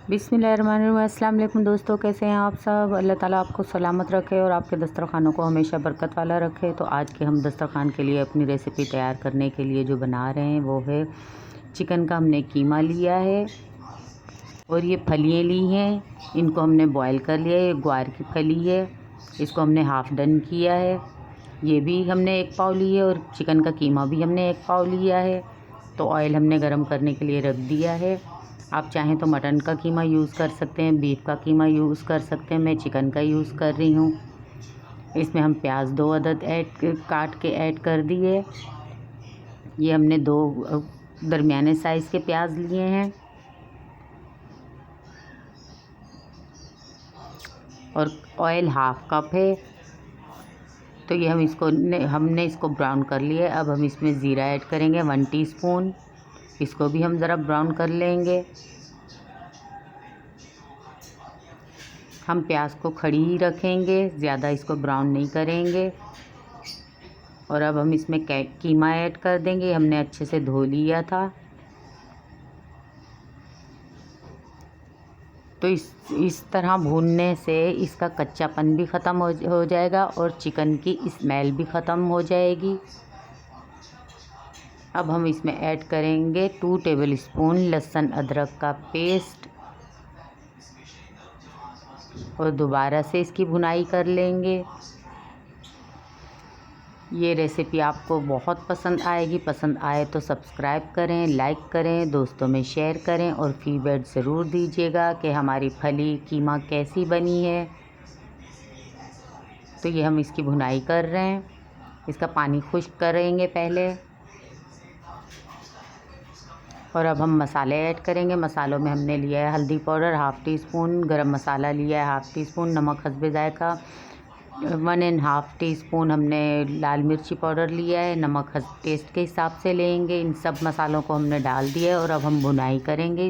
बिस्मिल्लाहिर्रहमानिर्रहीम। अस्सलाम वालेकुम दोस्तों, कैसे हैं आप सब। अल्लाह ताला आपको सलामत रखे और आपके दस्तरखानों को हमेशा बरकत वाला रखे। तो आज के हम दस्तरखान के लिए अपनी रेसिपी तैयार करने के लिए जो बना रहे हैं वो है चिकन का हमने कीमा लिया है और ये फलियाँ ली हैं, इनको हमने बॉयल कर लिया है। ये ग्वार की फली है, इसको हमने हाफ़ डन किया है। ये भी हमने 1 पाव ली है और चिकन का कीमा भी हमने 1 पाव लिया है। तो ऑयल हमने गरम करने के लिए रख दिया है। आप चाहें तो मटन का कीमा यूज़ कर सकते हैं, बीफ का कीमा यूज़ कर सकते हैं। मैं चिकन का यूज़ कर रही हूँ। इसमें हम प्याज 2 अदद काट के ऐड कर दिए। ये हमने 2 दरमियाने साइज़ के प्याज लिए हैं और ऑयल हाफ़ कप है। तो ये हमने इसको ब्राउन कर लिया है। अब हम इसमें ज़ीरा ऐड करेंगे 1 टीस्पून। इसको भी हम ज़रा ब्राउन कर लेंगे। हम प्याज को खड़ी ही रखेंगे, ज़्यादा इसको ब्राउन नहीं करेंगे। और अब हम इसमें कीमा ऐड कर देंगे। हमने अच्छे से धो लिया था। तो इस तरह भूनने से इसका कच्चापन भी ख़त्म हो जाएगा और चिकन की स्मेल भी ख़त्म हो जाएगी। अब हम इसमें ऐड करेंगे 2 टेबलस्पून लहसुन अदरक का पेस्ट और दोबारा से इसकी भुनाई कर लेंगे। ये रेसिपी आपको बहुत पसंद आएगी। पसंद आए तो सब्सक्राइब करें, लाइक करें, दोस्तों में शेयर करें और फीडबैक ज़रूर दीजिएगा कि हमारी फली कीमा कैसी बनी है। तो ये हम इसकी भुनाई कर रहे हैं। इसका पानी खुश्क करेंगे पहले और अब हम मसाले ऐड करेंगे। मसालों में हमने लिया है हल्दी पाउडर हाफ़ टी स्पून, गरम मसाला लिया है हाफ़ टी स्पून, नमक हस्बे ज़ायक़ा 1½ टीस्पून हमने लाल मिर्ची पाउडर लिया है। नमक टेस्ट के हिसाब से लेंगे। इन सब मसालों को हमने डाल दिया है और अब हम भुनाई करेंगे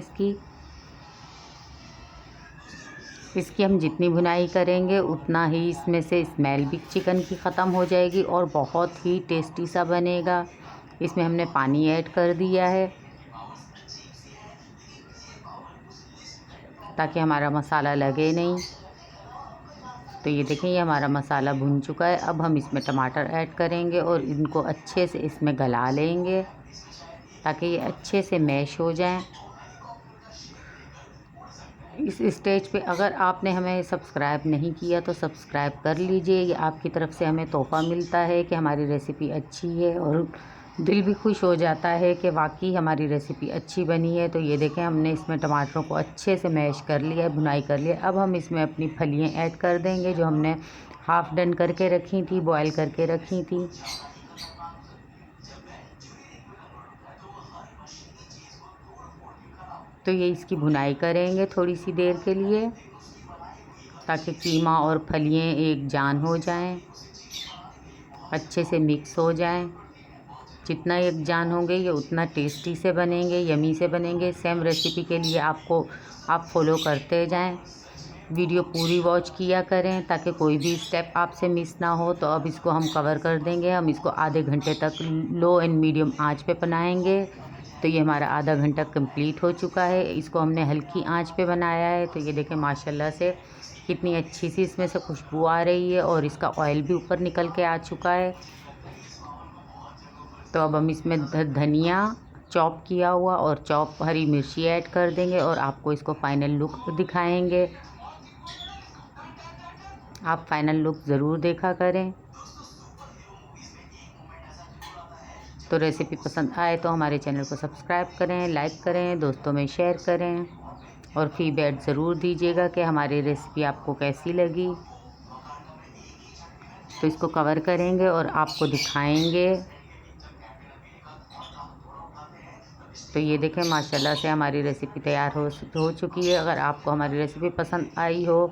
इसकी हम जितनी भुनाई करेंगे उतना ही इसमें से स्मेल भी चिकन की ख़त्म हो जाएगी और बहुत ही टेस्टी सा बनेगा। इसमें हमने पानी ऐड कर दिया है ताकि हमारा मसाला लगे नहीं। तो ये देखें, ये हमारा मसाला भुन चुका है। अब हम इसमें टमाटर ऐड करेंगे और इनको अच्छे से इसमें गला लेंगे ताकि ये अच्छे से मैश हो जाएं। इस स्टेज पे अगर आपने हमें सब्सक्राइब नहीं किया तो सब्सक्राइब कर लीजिए। ये आपकी तरफ से हमें तोहफ़ा मिलता है कि हमारी रेसिपी अच्छी है और दिल भी खुश हो जाता है कि वाकई हमारी रेसिपी अच्छी बनी है। तो ये देखें, हमने इसमें टमाटरों को अच्छे से मैश कर लिया है, भुनाई कर लिया। अब हम इसमें अपनी फलियाँ ऐड कर देंगे जो हमने हाफ़ डन करके रखी थी, बॉयल करके रखी थी। तो ये इसकी भुनाई करेंगे थोड़ी सी देर के लिए ताकि कीमा और फलियाँ एक जान हो जाएं, अच्छे से मिक्स हो जाएं। जितना एक जान होंगे ये उतना टेस्टी से बनेंगे, यमी से बनेंगे। सेम रेसिपी के लिए आप फॉलो करते जाएं, वीडियो पूरी वॉच किया करें ताकि कोई भी स्टेप आपसे मिस ना हो। तो अब इसको हम कवर कर देंगे। हम इसको आधे घंटे तक लो एंड मीडियम आंच पे बनाएंगे। तो ये हमारा आधा घंटा कंप्लीट हो चुका है। इसको हमने हल्की आंच पे बनाया है। तो ये देखें माशाल्लाह से कितनी अच्छी सी इसमें से खुशबू आ रही है और इसका ऑयल भी ऊपर निकल के आ चुका है। तो अब हम इसमें धनिया चॉप किया हुआ और चॉप हरी मिर्ची ऐड कर देंगे और आपको इसको फ़ाइनल लुक दिखाएंगे। आप फ़ाइनल लुक ज़रूर देखा करें। तो रेसिपी पसंद आए तो हमारे चैनल को सब्सक्राइब करें, लाइक करें, दोस्तों में शेयर करें और फीडबैक ज़रूर दीजिएगा कि हमारी रेसिपी आपको कैसी लगी। तो इसको कवर करेंगे और आपको दिखाएंगे। तो ये देखें माशाल्लाह से हमारी रेसिपी तैयार हो चुकी है। अगर आपको हमारी रेसिपी पसंद आई हो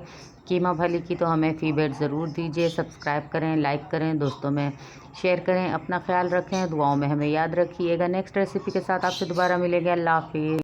कीमा फली की तो हमें फीडबैक ज़रूर दीजिए। सब्सक्राइब करें, लाइक करें, दोस्तों में शेयर करें। अपना ख्याल रखें, दुआओं में हमें याद रखिएगा। नेक्स्ट रेसिपी के साथ आपसे दोबारा मिलेंगे। अल्लाह हाफ़िज़।